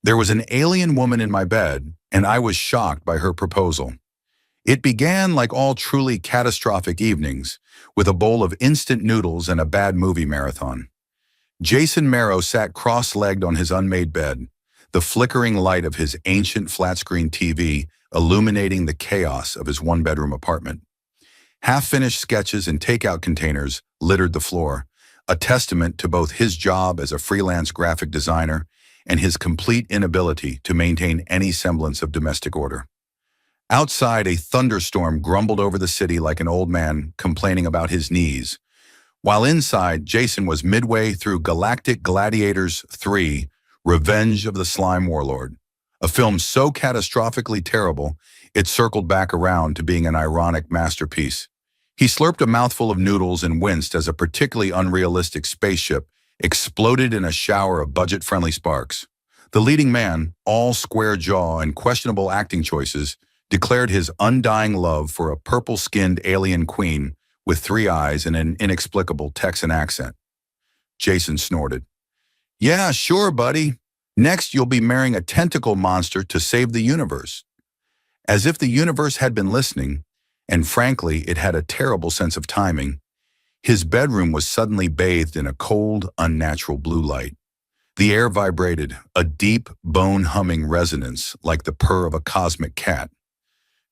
There was an alien woman in my bed, and I was shocked by her proposal. It began like all truly catastrophic evenings, with a bowl of instant noodles and a bad movie marathon. Jason Marrow sat cross-legged on his unmade bed, the flickering light of his ancient flat-screen TV illuminating the chaos of his one-bedroom apartment. Half-finished sketches and takeout containers littered the floor, a testament to both his job as a freelance graphic designer and his complete inability to maintain any semblance of domestic order. Outside, a thunderstorm grumbled over the city like an old man complaining about his knees, while inside, Jason was midway through Galactic Gladiators 3, Revenge of the Slime Warlord, a film so catastrophically terrible it circled back around to being an ironic masterpiece. He slurped a mouthful of noodles and winced as a particularly unrealistic spaceship exploded in a shower of budget-friendly sparks. The leading man, all square jaw and questionable acting choices, declared his undying love for a purple-skinned alien queen with 3 eyes and an inexplicable Texan accent. Jason snorted. "Yeah, sure, buddy. Next, you'll be marrying a tentacle monster to save the universe." As if the universe had been listening, and frankly, it had a terrible sense of timing, his bedroom was suddenly bathed in a cold, unnatural blue light. The air vibrated, a deep, bone-humming resonance like the purr of a cosmic cat.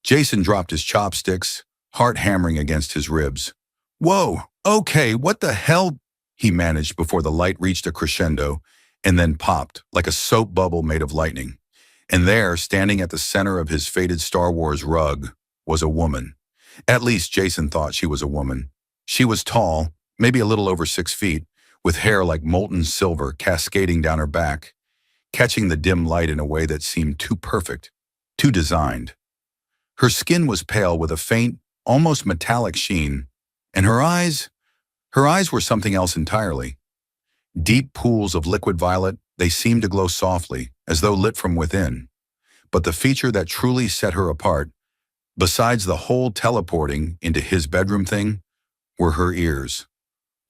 Jason dropped his chopsticks, heart hammering against his ribs. "Whoa, okay, what the hell?" he managed before the light reached a crescendo and then popped like a soap bubble made of lightning. And there, standing at the center of his faded Star Wars rug, was a woman. At least Jason thought she was a woman. She was tall, maybe a little over 6 feet, with hair like molten silver cascading down her back, catching the dim light in a way that seemed too perfect, too designed. Her skin was pale with a faint, almost metallic sheen, and her eyes were something else entirely. Deep pools of liquid violet, they seemed to glow softly, as though lit from within. But the feature that truly set her apart, besides the whole teleporting into his bedroom thing, were her ears.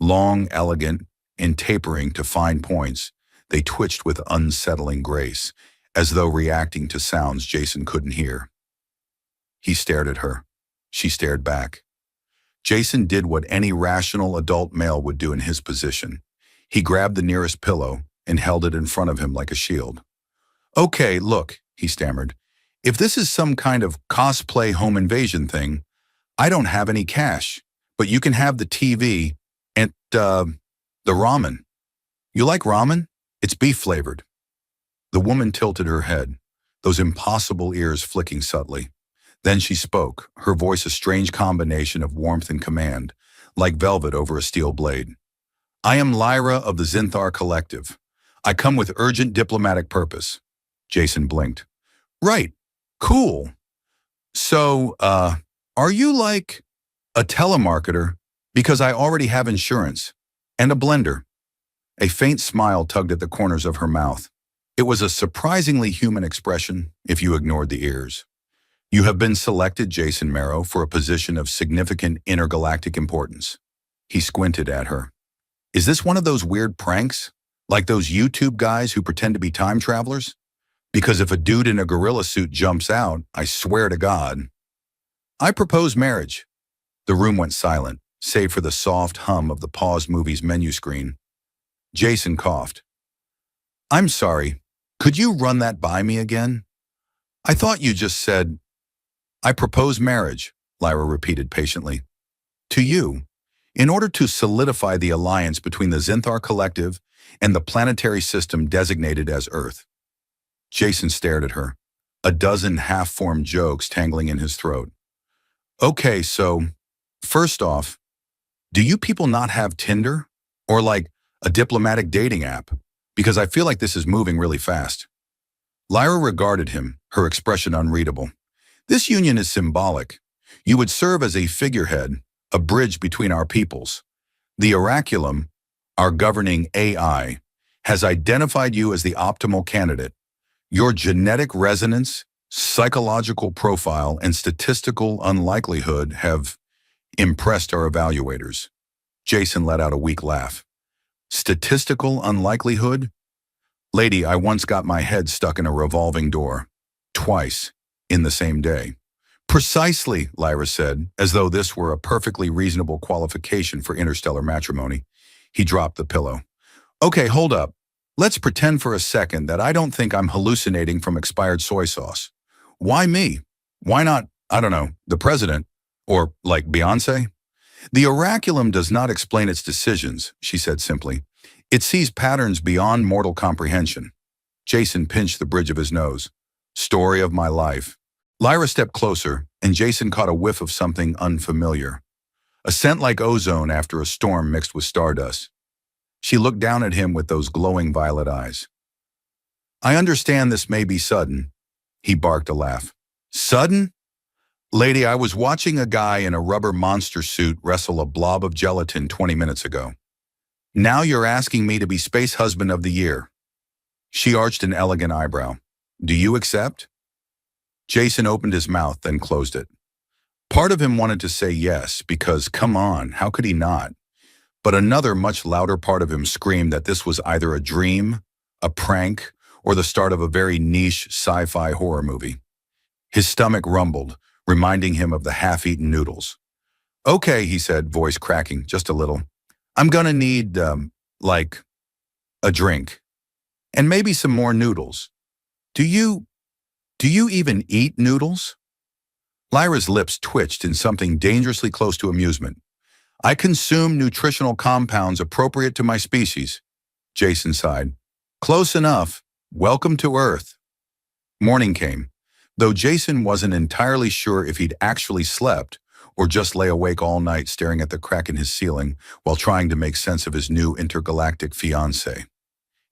Long, elegant, and tapering to fine points, they twitched with unsettling grace, as though reacting to sounds Jason couldn't hear. He stared at her. She stared back. Jason did what any rational adult male would do in his position. He grabbed the nearest pillow and held it in front of him like a shield. "Okay, look," he stammered. "If this is some kind of cosplay home invasion thing, I don't have any cash, but you can have the TV and, the ramen. You like ramen? It's beef flavored." The woman tilted her head, those impossible ears flicking subtly. Then she spoke, her voice a strange combination of warmth and command, like velvet over a steel blade. "I am Lyra of the Zinthar Collective. I come with urgent diplomatic purpose." Jason blinked. "Right. Cool. So, are you like a telemarketer? Because I already have insurance. And a blender." A faint smile tugged at the corners of her mouth. It was a surprisingly human expression, if you ignored the ears. "You have been selected, Jason Marrow, for a position of significant intergalactic importance." He squinted at her. "Is this one of those weird pranks? Like those YouTube guys who pretend to be time travelers? Because if a dude in a gorilla suit jumps out, I swear to God." "I propose marriage." The room went silent, save for the soft hum of the paused movie's menu screen. Jason coughed. "I'm sorry. Could you run that by me again?" "I thought you just said—" "I propose marriage," Lyra repeated patiently. "To you, in order to solidify the alliance between the Zinthar Collective and the planetary system designated as Earth." Jason stared at her, a dozen half-formed jokes tangling in his throat. "Okay, so, first off, do you people not have Tinder? Or like a diplomatic dating app? Because I feel like this is moving really fast." Lyra regarded him, her expression unreadable. "This union is symbolic. You would serve as a figurehead, a bridge between our peoples. The Oraculum, our governing AI, has identified you as the optimal candidate. Your genetic resonance, psychological profile, and statistical unlikelihood have impressed our evaluators." Jason let out a weak laugh. "Statistical unlikelihood? Lady, I once got my head stuck in a revolving door. Twice. In the same day. Precisely, Lyra said, as though this were a perfectly reasonable qualification for interstellar matrimony. He dropped the pillow. Okay, hold up. Let's pretend for a second that I don't think I'm hallucinating from expired soy sauce. Why me? Why not, I don't know, the president? Or, like, Beyonce? The oraculum does not explain its decisions, she said simply. It sees patterns beyond mortal comprehension. Jason pinched the bridge of his nose. Story of my life. Lyra stepped closer, and Jason caught a whiff of something unfamiliar. A scent like ozone after a storm mixed with stardust. She looked down at him with those glowing violet eyes. I understand this may be sudden. He barked a laugh. Sudden? Lady, I was watching a guy in a rubber monster suit wrestle a blob of gelatin 20 minutes ago. Now you're asking me to be Space Husband of the Year. She arched an elegant eyebrow. Do you accept? Jason opened his mouth, then closed it. Part of him wanted to say yes, because, come on, how could he not? But another, much louder part of him screamed that this was either a dream, a prank, or the start of a very niche sci-fi horror movie. His stomach rumbled, reminding him of the half-eaten noodles. Okay, he said, voice cracking just a little. I'm gonna need, like, a drink. And maybe some more noodles. Do you even eat noodles? Lyra's lips twitched in something dangerously close to amusement. I consume nutritional compounds appropriate to my species. Jason sighed. Close enough. Welcome to Earth. Morning came. Though Jason wasn't entirely sure if he'd actually slept or just lay awake all night staring at the crack in his ceiling while trying to make sense of his new intergalactic fiancée.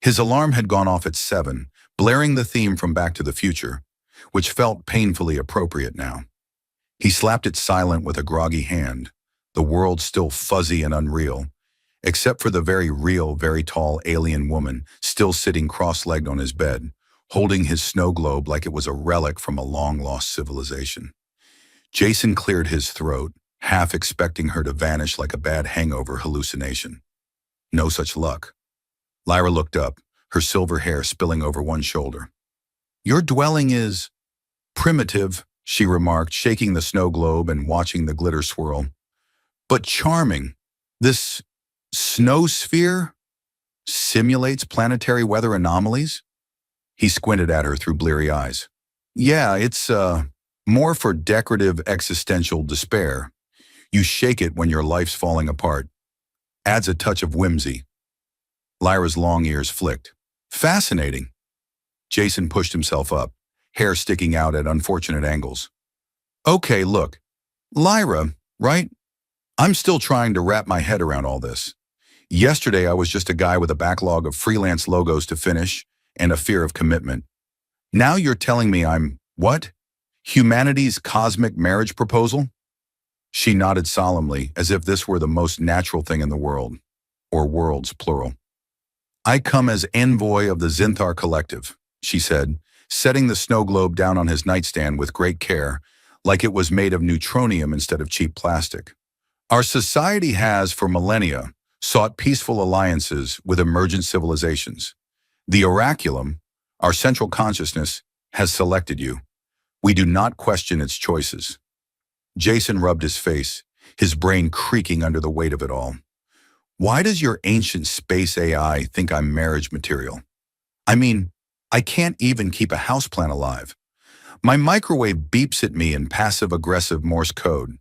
His alarm had gone off at 7, blaring the theme from Back to the Future, which felt painfully appropriate now. He slapped it silent with a groggy hand, the world still fuzzy and unreal, except for the very real, very tall alien woman still sitting cross-legged on his bed, holding his snow globe like it was a relic from a long-lost civilization. Jason cleared his throat, half expecting her to vanish like a bad hangover hallucination. No such luck. Lyra looked up, her silver hair spilling over one shoulder. Your dwelling is primitive, she remarked, shaking the snow globe and watching the glitter swirl. But charming. This snow sphere simulates planetary weather anomalies? He squinted at her through bleary eyes. Yeah, it's more for decorative existential despair. You shake it when your life's falling apart. Adds a touch of whimsy. Lyra's long ears flicked. Fascinating. Jason pushed himself up, hair sticking out at unfortunate angles. Okay, look. Lyra, right? I'm still trying to wrap my head around all this. Yesterday I was just a guy with a backlog of freelance logos to finish and a fear of commitment. Now you're telling me I'm, what? Humanity's cosmic marriage proposal? She nodded solemnly, as if this were the most natural thing in the world, or worlds, plural. I come as envoy of the Zinthar Collective, she said, setting the snow globe down on his nightstand with great care, like it was made of neutronium instead of cheap plastic. Our society has, for millennia, sought peaceful alliances with emergent civilizations. The oraculum, our central consciousness, has selected you. We do not question its choices. Jason rubbed his face, his brain creaking under the weight of it all. Why does your ancient space AI think I'm marriage material? I mean, I can't even keep a houseplant alive. My microwave beeps at me in passive-aggressive Morse code.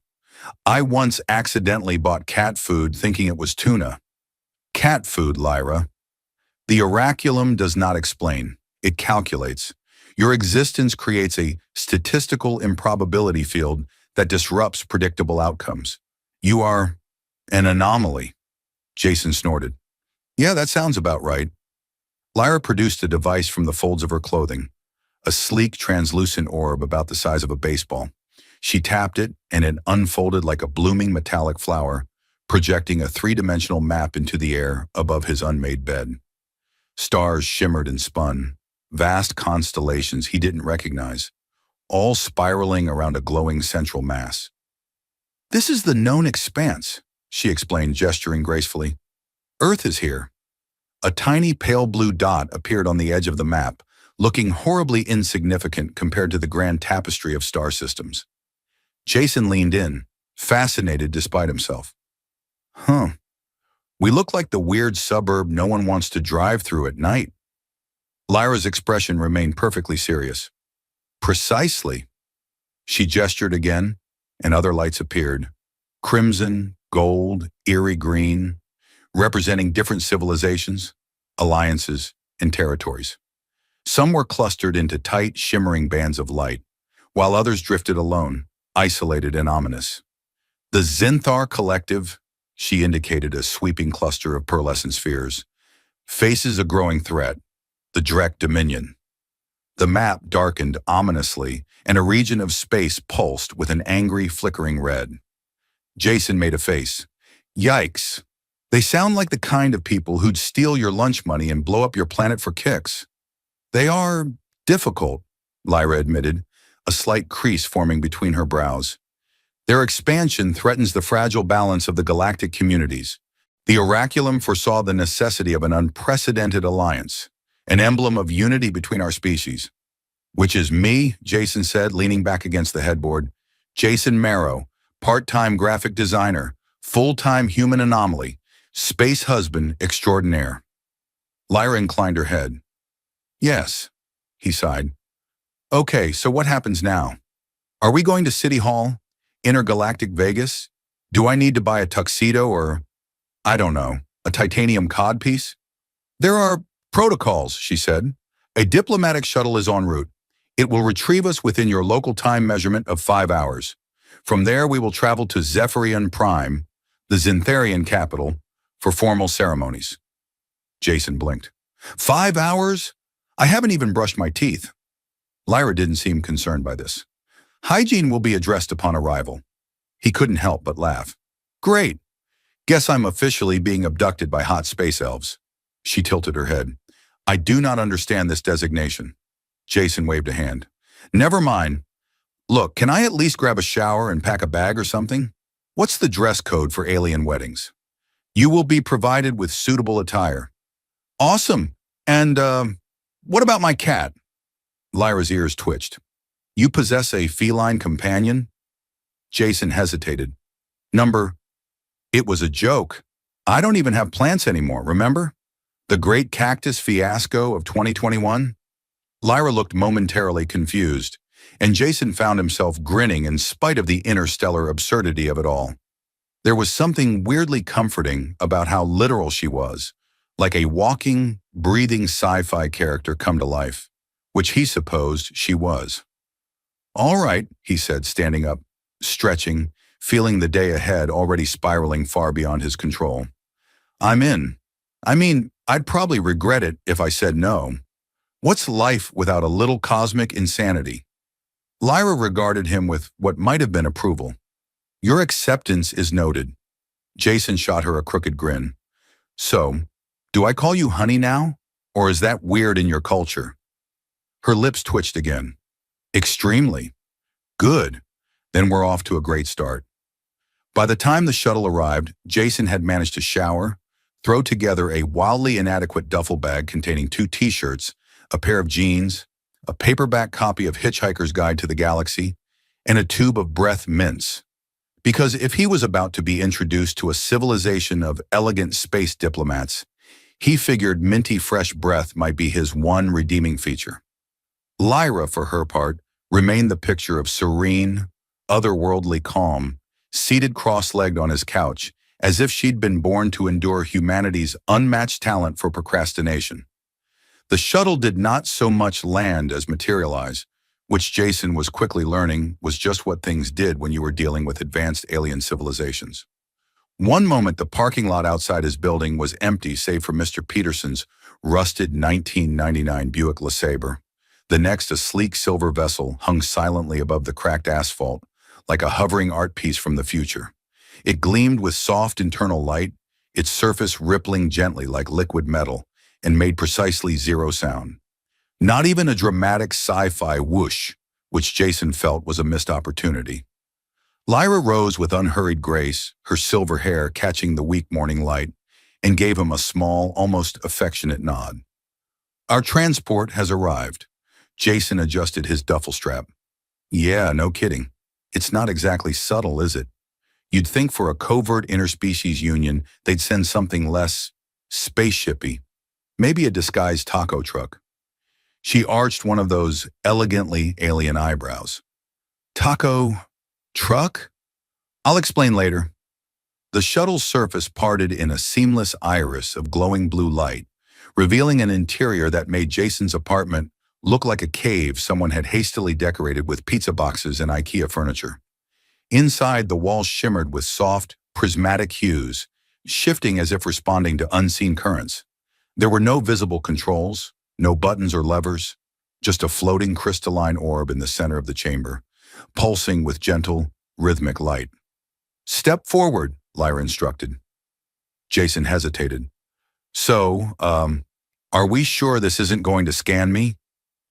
I once accidentally bought cat food thinking it was tuna. Cat food, Lyra. The oraculum does not explain. It calculates. Your existence creates a statistical improbability field that disrupts predictable outcomes. You are an anomaly. Jason snorted. Yeah, that sounds about right. Lyra produced a device from the folds of her clothing, a sleek, translucent orb about the size of a baseball. She tapped it, and it unfolded like a blooming metallic flower, projecting a three-dimensional map into the air above his unmade bed. Stars shimmered and spun, vast constellations he didn't recognize, all spiraling around a glowing central mass. This is the known expanse, she explained, gesturing gracefully. Earth is here. A tiny pale blue dot appeared on the edge of the map, looking horribly insignificant compared to the grand tapestry of star systems. Jason leaned in, fascinated despite himself. Huh. We look like the weird suburb no one wants to drive through at night. Lyra's expression remained perfectly serious. Precisely. She gestured again, and other lights appeared. Crimson, gold, eerie green, representing different civilizations, alliances, and territories. Some were clustered into tight, shimmering bands of light, while others drifted alone, isolated and ominous. The Zinthar Collective, she indicated a sweeping cluster of pearlescent spheres, faces a growing threat, the Drek Dominion. The map darkened ominously, and a region of space pulsed with an angry, flickering red. Jason made a face. Yikes. They sound like the kind of people who'd steal your lunch money and blow up your planet for kicks. They are difficult, Lyra admitted, a slight crease forming between her brows. Their expansion threatens the fragile balance of the galactic communities. The oraculum foresaw the necessity of an unprecedented alliance, an emblem of unity between our species. Which is me, Jason said, leaning back against the headboard. Jason Marrow, part-time graphic designer, full-time human anomaly, space husband extraordinaire. Lyra inclined her head. Yes, he sighed. Okay, so what happens now? Are we going to City Hall? Intergalactic Vegas? Do I need to buy a tuxedo or, I don't know, a titanium codpiece? There are protocols, she said. A diplomatic shuttle is en route. It will retrieve us within your local time measurement of 5 hours. From there, we will travel to Zephyrian Prime, the Zintharian capital, for formal ceremonies. Jason blinked. 5 hours? I haven't even brushed my teeth. Lyra didn't seem concerned by this. Hygiene will be addressed upon arrival. He couldn't help but laugh. Great. Guess I'm officially being abducted by hot space elves. She tilted her head. I do not understand this designation. Jason waved a hand. Never mind. Look, can I at least grab a shower and pack a bag or something? What's the dress code for alien weddings? You will be provided with suitable attire. Awesome. And, what about my cat? Lyra's ears twitched. You possess a feline companion? Jason hesitated. It was a joke. I don't even have plants anymore, remember? The great cactus fiasco of 2021? Lyra looked momentarily confused, and Jason found himself grinning in spite of the interstellar absurdity of it all. There was something weirdly comforting about how literal she was, like a walking, breathing sci-fi character come to life, which he supposed she was. All right, he said, standing up, stretching, feeling the day ahead already spiraling far beyond his control. I'm in. I mean, I'd probably regret it if I said no. What's life without a little cosmic insanity? Lyra regarded him with what might have been approval. Your acceptance is noted. Jason shot her a crooked grin. So, do I call you honey now? Or is that weird in your culture? Her lips twitched again. Extremely. Good. Then we're off to a great start. By the time the shuttle arrived, Jason had managed to shower, throw together a wildly inadequate duffel bag containing 2 t-shirts, a pair of jeans, a paperback copy of Hitchhiker's Guide to the Galaxy, and a tube of breath mints. Because if he was about to be introduced to a civilization of elegant space diplomats, he figured minty fresh breath might be his one redeeming feature. Lyra, for her part, remained the picture of serene, otherworldly calm, seated cross-legged on his couch, as if she'd been born to endure humanity's unmatched talent for procrastination. The shuttle did not so much land as materialize, which Jason was quickly learning was just what things did when you were dealing with advanced alien civilizations. One moment the parking lot outside his building was empty save for Mr. Peterson's rusted 1999 Buick LeSabre. The next, a sleek silver vessel hung silently above the cracked asphalt, like a hovering art piece from the future. It gleamed with soft internal light, its surface rippling gently like liquid metal, and made precisely 0 sound. Not even a dramatic sci-fi whoosh, which Jason felt was a missed opportunity. Lyra rose with unhurried grace, her silver hair catching the weak morning light, and gave him a small, almost affectionate nod. Our transport has arrived. Jason adjusted his duffel strap. Yeah, no kidding. It's not exactly subtle, is it? You'd think for a covert interspecies union, they'd send something less spaceshipy, maybe a disguised taco truck. She arched one of those elegantly alien eyebrows. Taco truck? I'll explain later. The shuttle's surface parted in a seamless iris of glowing blue light, revealing an interior that made Jason's apartment look like a cave someone had hastily decorated with pizza boxes and IKEA furniture. Inside, the walls shimmered with soft, prismatic hues, shifting as if responding to unseen currents. There were no visible controls, no buttons or levers, just a floating crystalline orb in the center of the chamber, pulsing with gentle, rhythmic light. Step forward, Lyra instructed. Jason hesitated. So, are we sure this isn't going to scan me,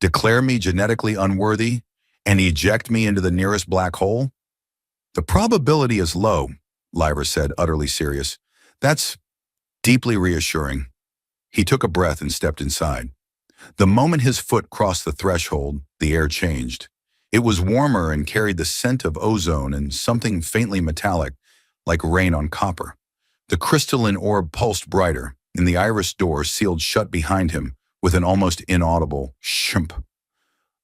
declare me genetically unworthy, and eject me into the nearest black hole? The probability is low, Lyra said, utterly serious. That's deeply reassuring. He took a breath and stepped inside. The moment his foot crossed the threshold, the air changed. It was warmer and carried the scent of ozone and something faintly metallic, like rain on copper. The crystalline orb pulsed brighter, and the iris door sealed shut behind him with an almost inaudible shimp.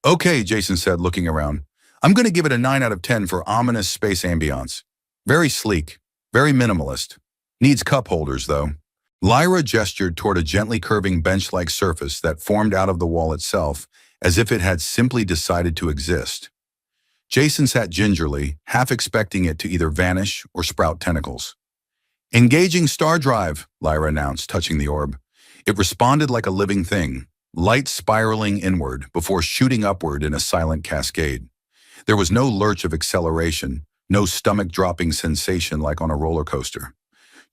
Okay, Jason said, looking around. I'm going to give it a 9 out of 10 for ominous space ambiance. Very sleek, very minimalist. Needs cup holders, though. Lyra gestured toward a gently curving bench-like surface that formed out of the wall itself, as if it had simply decided to exist. Jason sat gingerly, half expecting it to either vanish or sprout tentacles. Engaging star drive, Lyra announced, touching the orb. It responded like a living thing, light spiraling inward before shooting upward in a silent cascade. There was no lurch of acceleration, no stomach-dropping sensation like on a roller coaster.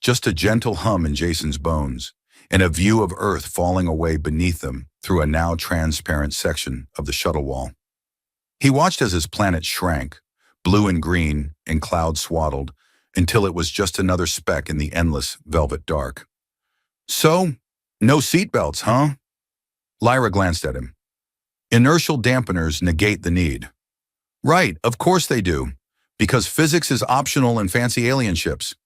Just a gentle hum in Jason's bones, and a view of Earth falling away beneath them through a now transparent section of the shuttle wall. He watched as his planet shrank, blue and green and cloud-swaddled, until it was just another speck in the endless velvet dark. So, no seatbelts, huh? Lyra glanced at him. Inertial dampeners negate the need. Right, of course they do, because physics is optional in fancy alien ships.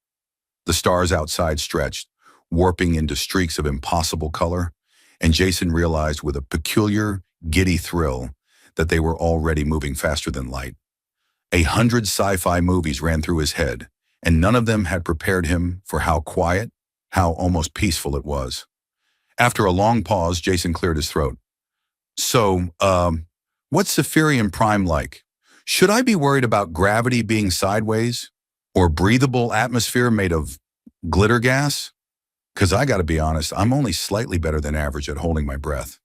The stars outside stretched, warping into streaks of impossible color, and Jason realized with a peculiar, giddy thrill that they were already moving faster than light. 100 sci-fi movies ran through his head, and none of them had prepared him for how quiet, how almost peaceful it was. After a long pause, Jason cleared his throat. So, what's Saphirian Prime like? Should I be worried about gravity being sideways? Or breathable atmosphere made of glitter gas? Because I gotta be honest, I'm only slightly better than average at holding my breath.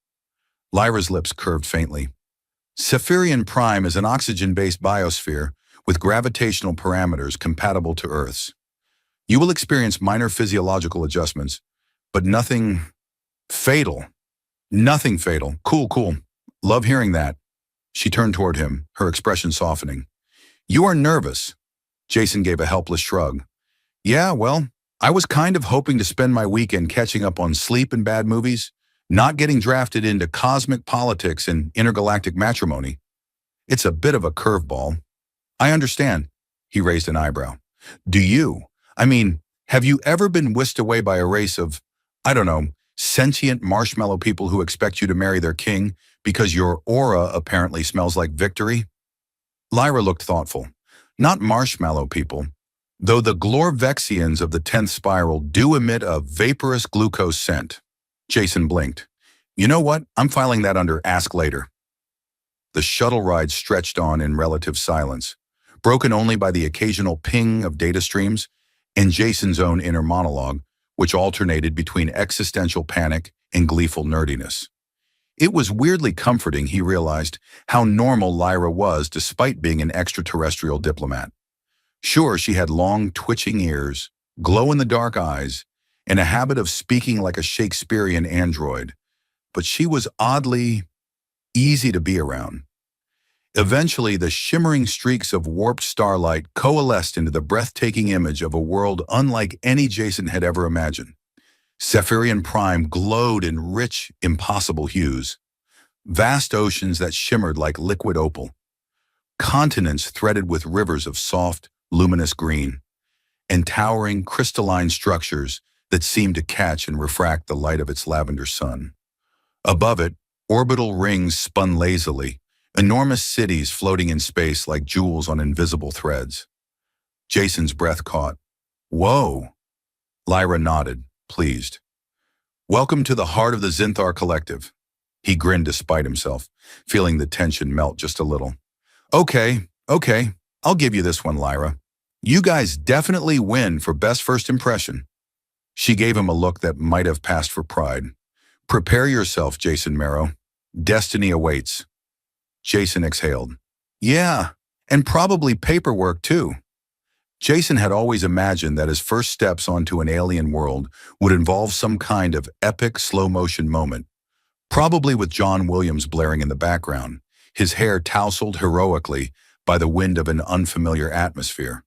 Lyra's lips curved faintly. Saphirian Prime is an oxygen-based biosphere with gravitational parameters compatible to Earth's. You will experience minor physiological adjustments, but nothing fatal. Nothing fatal. Cool. Love hearing that. She turned toward him, her expression softening. You are nervous. Jason gave a helpless shrug. Yeah, well, I was kind of hoping to spend my weekend catching up on sleep and bad movies, not getting drafted into cosmic politics and intergalactic matrimony. It's a bit of a curveball. I understand. He raised an eyebrow. Do you? I mean, have you ever been whisked away by a race of, I don't know, sentient marshmallow people who expect you to marry their king because your aura apparently smells like victory? Lyra looked thoughtful. Not marshmallow people, though the Glorvexians of the 10th spiral do emit a vaporous glucose scent. Jason blinked. You know what? I'm filing that under Ask Later. The shuttle ride stretched on in relative silence, broken only by the occasional ping of data streams and Jason's own inner monologue, which alternated between existential panic and gleeful nerdiness. It was weirdly comforting, he realized, how normal Lyra was despite being an extraterrestrial diplomat. Sure, she had long, twitching ears, glow-in-the-dark eyes, and a habit of speaking like a Shakespearean android, but she was oddly easy to be around. Eventually, the shimmering streaks of warped starlight coalesced into the breathtaking image of a world unlike any Jason had ever imagined. Zephyrian Prime glowed in rich, impossible hues. Vast oceans that shimmered like liquid opal. Continents threaded with rivers of soft, luminous green. And towering, crystalline structures that seemed to catch and refract the light of its lavender sun. Above it, orbital rings spun lazily, enormous cities floating in space like jewels on invisible threads. Jason's breath caught. Whoa! Lyra nodded, pleased. Welcome to the heart of the Zinthar Collective. He grinned despite himself, feeling the tension melt just a little. Okay, I'll give you this one, Lyra. You guys definitely win for best first impression. She gave him a look that might have passed for pride. Prepare yourself, Jason Marrow. Destiny awaits. Jason exhaled. Yeah, and probably paperwork too. Jason had always imagined that his first steps onto an alien world would involve some kind of epic slow-motion moment, probably with John Williams blaring in the background, his hair tousled heroically by the wind of an unfamiliar atmosphere.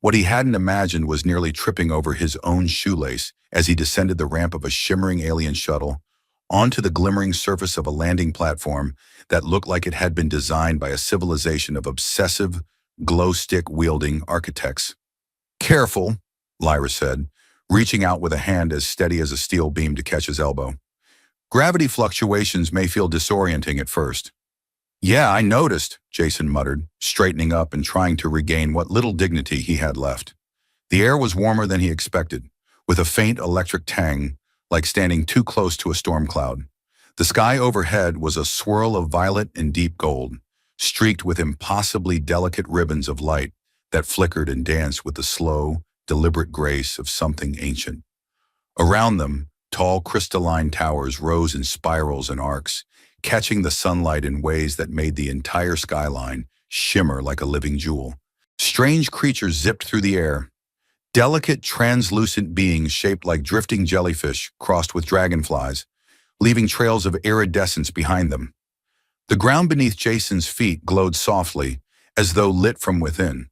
What he hadn't imagined was nearly tripping over his own shoelace as he descended the ramp of a shimmering alien shuttle onto the glimmering surface of a landing platform that looked like it had been designed by a civilization of obsessive, glow-stick-wielding architects. Careful, Lyra said, reaching out with a hand as steady as a steel beam to catch his elbow. Gravity fluctuations may feel disorienting at first. Yeah, I noticed, Jason muttered, straightening up and trying to regain what little dignity he had left. The air was warmer than he expected, with a faint electric tang, like standing too close to a storm cloud. The sky overhead was a swirl of violet and deep gold, streaked with impossibly delicate ribbons of light that flickered and danced with the slow, deliberate grace of something ancient. Around them, tall crystalline towers rose in spirals and arcs, catching the sunlight in ways that made the entire skyline shimmer like a living jewel. Strange creatures zipped through the air. Delicate, translucent beings shaped like drifting jellyfish crossed with dragonflies, leaving trails of iridescence behind them. The ground beneath Jason's feet glowed softly, as though lit from within.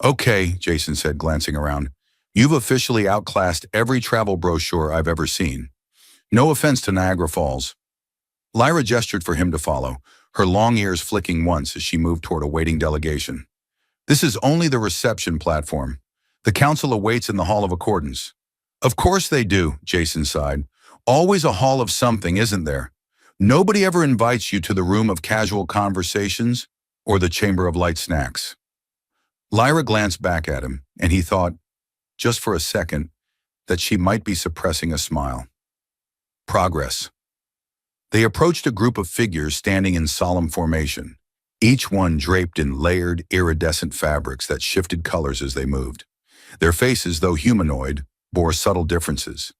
Okay, Jason said, glancing around. You've officially outclassed every travel brochure I've ever seen. No offense to Niagara Falls. Lyra gestured for him to follow, her long ears flicking once as she moved toward a waiting delegation. This is only the reception platform. The council awaits in the Hall of Accordance. Of course they do, Jason sighed. Always a hall of something, isn't there? Nobody ever invites you to the room of casual conversations or the chamber of light snacks. Lyra glanced back at him, and he thought, just for a second, that she might be suppressing a smile. Progress. They approached a group of figures standing in solemn formation, each one draped in layered, iridescent fabrics that shifted colors as they moved. Their faces, though humanoid, bore subtle differences.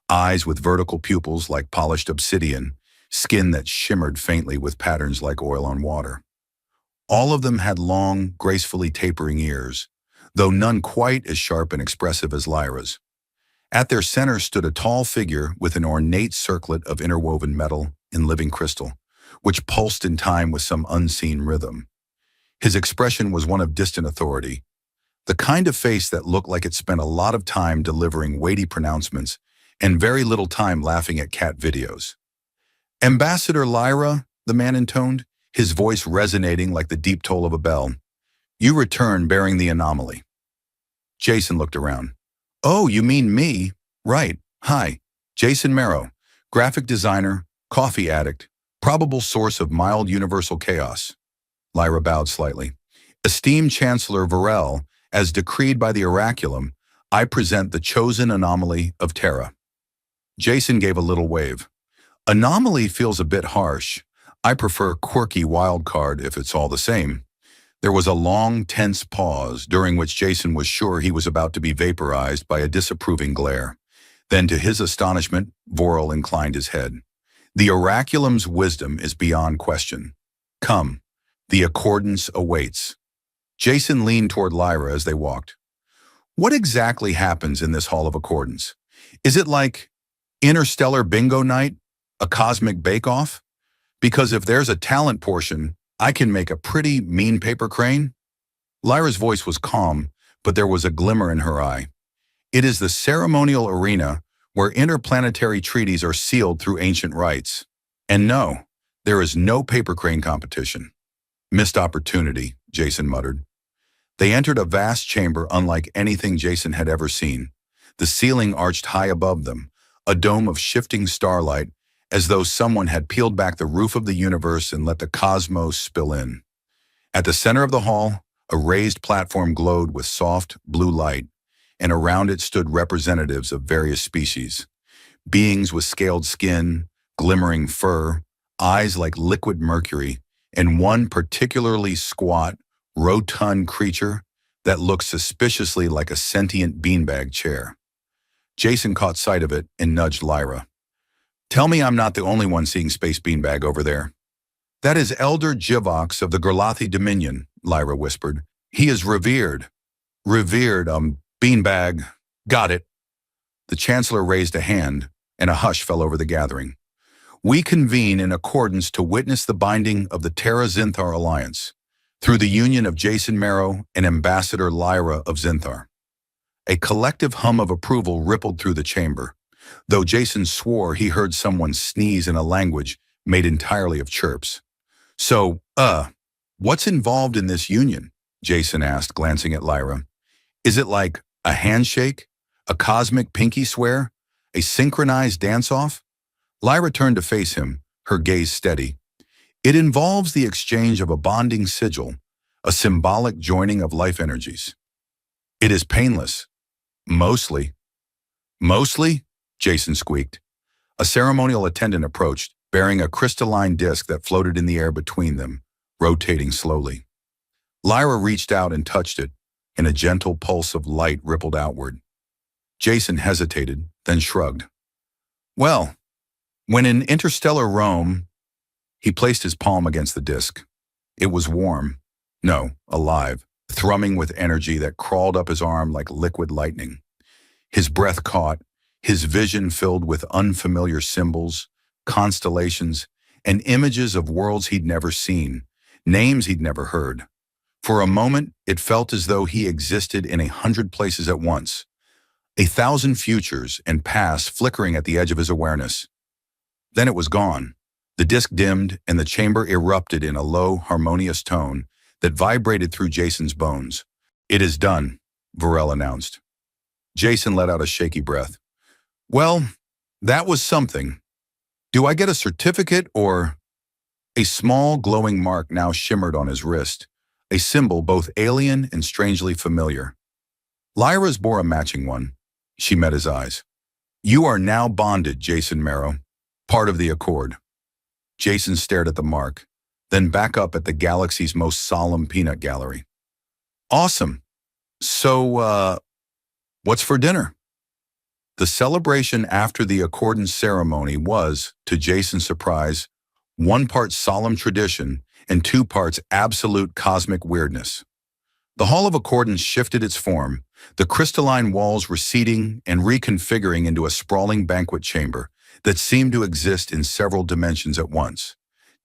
Eyes with vertical pupils like polished obsidian, skin that shimmered faintly with patterns like oil on water. All of them had long, gracefully tapering ears, though none quite as sharp and expressive as Lyra's. At their center stood a tall figure with an ornate circlet of interwoven metal and living crystal, which pulsed in time with some unseen rhythm. His expression was one of distant authority, the kind of face that looked like it spent a lot of time delivering weighty pronouncements and very little time laughing at cat videos. Ambassador Lyra, the man intoned, his voice resonating like the deep toll of a bell. You return bearing the anomaly. Jason looked around. Oh, you mean me? Right. Hi, Jason Marrow, graphic designer, coffee addict, probable source of mild universal chaos. Lyra bowed slightly. Esteemed Chancellor Varel, as decreed by the oraculum, I present the chosen anomaly of Terra. Jason gave a little wave. Anomaly feels a bit harsh. I prefer quirky wildcard if it's all the same. There was a long, tense pause during which Jason was sure he was about to be vaporized by a disapproving glare. Then, to his astonishment, Vorel inclined his head. The oraculum's wisdom is beyond question. Come, the accordance awaits. Jason leaned toward Lyra as they walked. What exactly happens in this Hall of Accordance? Is it like Interstellar bingo night? A cosmic bake-off? Because if there's a talent portion, I can make a pretty mean paper crane. Lyra's voice was calm, but there was a glimmer in her eye. It is the ceremonial arena where interplanetary treaties are sealed through ancient rites. And no, there is no paper crane competition. Missed opportunity, Jason muttered. They entered a vast chamber unlike anything Jason had ever seen. The ceiling arched high above them, a dome of shifting starlight, as though someone had peeled back the roof of the universe and let the cosmos spill in. At the center of the hall, a raised platform glowed with soft, blue light, and around it stood representatives of various species. Beings with scaled skin, glimmering fur, eyes like liquid mercury, and one particularly squat, rotund creature that looked suspiciously like a sentient beanbag chair. Jason caught sight of it and nudged Lyra. "Tell me I'm not the only one seeing Space Beanbag over there." "That is Elder Jivox of the Galactic Dominion," Lyra whispered. "He is revered." "Revered, Beanbag. Got it." The Chancellor raised a hand, and a hush fell over the gathering. "We convene in accordance to witness the binding of the Terra-Zinthar Alliance, through the union of Jason Marrow and Ambassador Lyra of Zinthar." A collective hum of approval rippled through the chamber, though Jason swore he heard someone sneeze in a language made entirely of chirps. "So, what's involved in this union?" Jason asked, glancing at Lyra. "Is it like a handshake? A cosmic pinky swear? A synchronized dance-off?" Lyra turned to face him, her gaze steady. "It involves the exchange of a bonding sigil, a symbolic joining of life energies. It is painless. Mostly." "Mostly?" Jason squeaked. A ceremonial attendant approached, bearing a crystalline disc that floated in the air between them, rotating slowly. Lyra reached out and touched it, and a gentle pulse of light rippled outward. Jason hesitated, then shrugged. "Well, when in interstellar Rome..." He placed his palm against the disc. It was warm. No, alive, thrumming with energy that crawled up his arm like liquid lightning. His breath caught, his vision filled with unfamiliar symbols, constellations, and images of worlds he'd never seen, names he'd never heard. For a moment, it felt as though he existed in 100 places at once, 1,000 futures and pasts flickering at the edge of his awareness. Then it was gone. The disc dimmed, and the chamber erupted in a low, harmonious tone that vibrated through Jason's bones. "It is done," Varel announced. Jason let out a shaky breath. "Well, that was something. Do I get a certificate or..." A small, glowing mark now shimmered on his wrist, a symbol both alien and strangely familiar. Lyra's bore a matching one. She met his eyes. "You are now bonded, Jason Marrow, part of the Accord." Jason stared at the mark, then back up at the galaxy's most solemn peanut gallery. "Awesome. So, what's for dinner?" The celebration after the accordance ceremony was, to Jason's surprise, 1 part solemn tradition and 2 parts absolute cosmic weirdness. The Hall of Accordance shifted its form, the crystalline walls receding and reconfiguring into a sprawling banquet chamber that seemed to exist in several dimensions at once.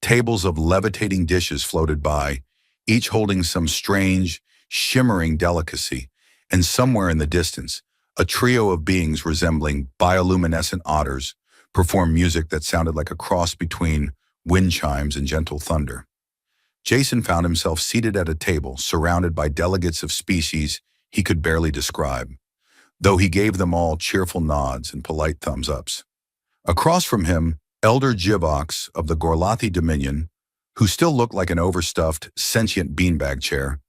Tables of levitating dishes floated by, each holding some strange, shimmering delicacy, and somewhere in the distance, a trio of beings resembling bioluminescent otters performed music that sounded like a cross between wind chimes and gentle thunder. Jason found himself seated at a table surrounded by delegates of species he could barely describe, though he gave them all cheerful nods and polite thumbs-ups. Across from him, Elder Jivox of the Galactic Dominion, who still looked like an overstuffed, sentient beanbag chair,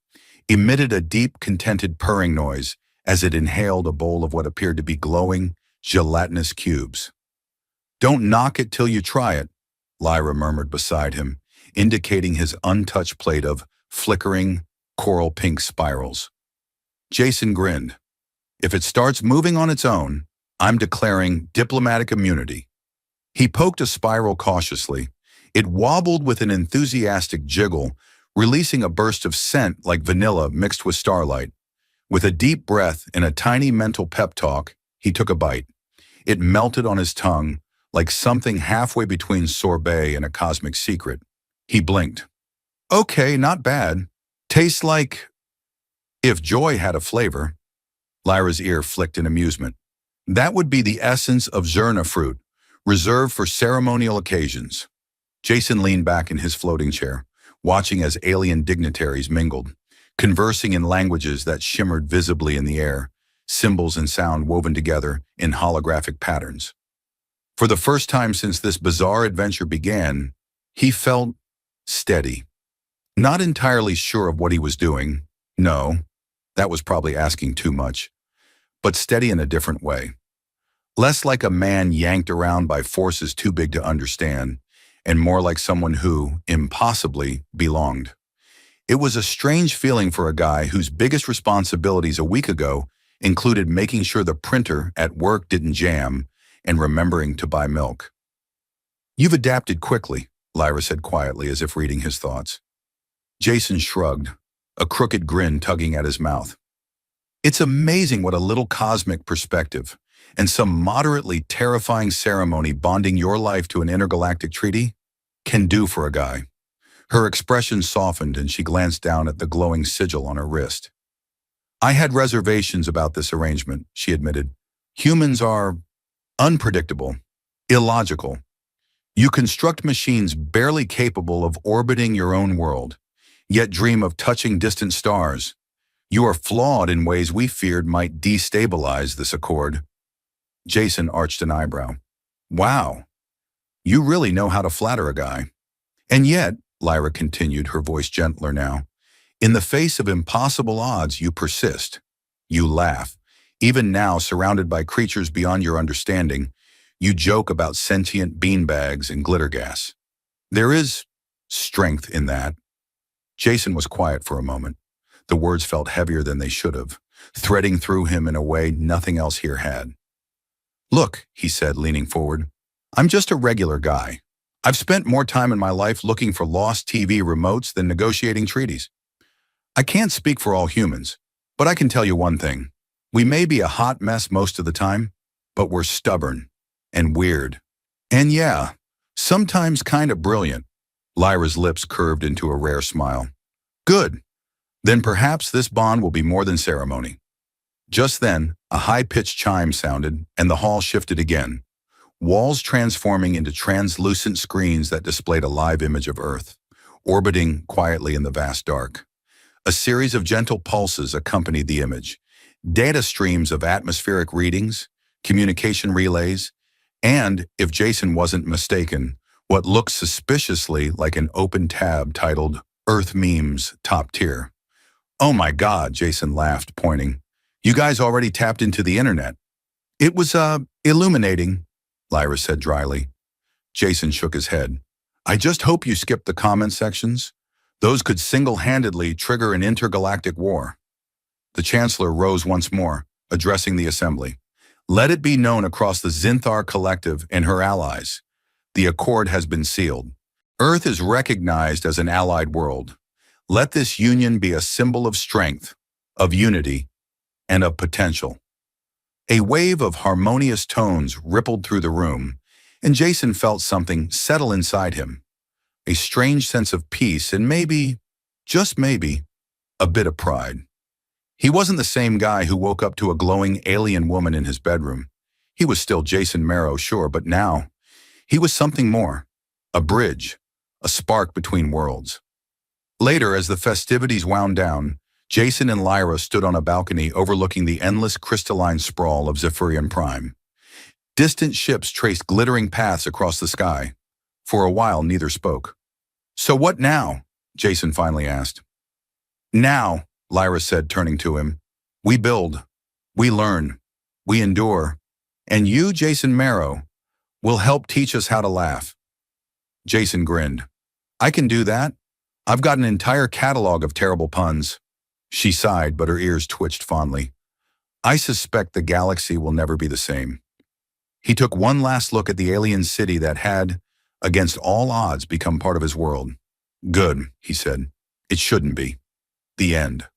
emitted a deep, contented purring noise as it inhaled a bowl of what appeared to be glowing, gelatinous cubes. "Don't knock it till you try it," Lyra murmured beside him, indicating his untouched plate of flickering, coral pink spirals. Jason grinned. "If it starts moving on its own, I'm declaring diplomatic immunity." He poked a spiral cautiously. It wobbled with an enthusiastic jiggle, releasing a burst of scent like vanilla mixed with starlight. With a deep breath and a tiny mental pep talk, he took a bite. It melted on his tongue like something halfway between sorbet and a cosmic secret. He blinked. "Okay, not bad. Tastes like..." "If joy had a flavor." Lyra's ear flicked in amusement. That would be the essence of Zerna fruit, reserved for ceremonial occasions. Jason leaned back in his floating chair, watching as alien dignitaries mingled, conversing in languages that shimmered visibly in the air, symbols and sound woven together in holographic patterns. For the first time since this bizarre adventure began, he felt steady. Not entirely sure of what he was doing. No, that was probably asking too much. But steady in a different way. Less like a man yanked around by forces too big to understand, and more like someone who, impossibly, belonged. It was a strange feeling for a guy whose biggest responsibilities a week ago included making sure the printer at work didn't jam and remembering to buy milk. "You've adapted quickly," Lyra said quietly as if reading his thoughts. Jason shrugged, a crooked grin tugging at his mouth. It's amazing what a little cosmic perspective and some moderately terrifying ceremony bonding your life to an intergalactic treaty can do for a guy. Her expression softened and she glanced down at the glowing sigil on her wrist. "I had reservations about this arrangement," she admitted. "Humans are unpredictable, illogical. You construct machines barely capable of orbiting your own world, yet dream of touching distant stars. You are flawed in ways we feared might destabilize this accord." Jason arched an eyebrow. "Wow, you really know how to flatter a guy." "And yet," Lyra continued, her voice gentler now, "in the face of impossible odds, you persist. You laugh. Even now, surrounded by creatures beyond your understanding, you joke about sentient beanbags and glitter gas. There is strength in that." Jason was quiet for a moment. The words felt heavier than they should have, threading through him in a way nothing else here had. "Look," he said, leaning forward, "I'm just a regular guy. I've spent more time in my life looking for lost TV remotes than negotiating treaties. I can't speak for all humans, but I can tell you one thing. We may be a hot mess most of the time, but we're stubborn and weird. And yeah, sometimes kind of brilliant." Lyra's lips curved into a rare smile. "Good. Then perhaps this bond will be more than ceremony." Just then, a high-pitched chime sounded, and the hall shifted again, walls transforming into translucent screens that displayed a live image of Earth, orbiting quietly in the vast dark. A series of gentle pulses accompanied the image, data streams of atmospheric readings, communication relays, and, if Jason wasn't mistaken, what looked suspiciously like an open tab titled Earth Memes Top Tier. "Oh my God," Jason laughed, pointing. "You guys already tapped into the internet." "It was, illuminating," Lyra said dryly. Jason shook his head. "I just hope you skipped the comment sections. Those could single-handedly trigger an intergalactic war." The Chancellor rose once more, addressing the assembly. "Let it be known across the Zinthar Collective and her allies. The accord has been sealed. Earth is recognized as an allied world. Let this union be a symbol of strength, of unity, and of potential." A wave of harmonious tones rippled through the room, and Jason felt something settle inside him. A strange sense of peace and maybe, just maybe, a bit of pride. He wasn't the same guy who woke up to a glowing alien woman in his bedroom. He was still Jason Marrow, sure, but now he was something more. A bridge, a spark between worlds. Later, as the festivities wound down, Jason and Lyra stood on a balcony overlooking the endless crystalline sprawl of Zephyrian Prime. Distant ships traced glittering paths across the sky. For a while, neither spoke. "So what now?" Jason finally asked. "Now," Lyra said, turning to him, "we build, we learn, we endure, and you, Jason Marrow, will help teach us how to laugh." Jason grinned. "I can do that. I've got an entire catalog of terrible puns." She sighed, but her ears twitched fondly. "I suspect the galaxy will never be the same." He took one last look at the alien city that had, against all odds, become part of his world. "Good," he said. "It shouldn't be. The end."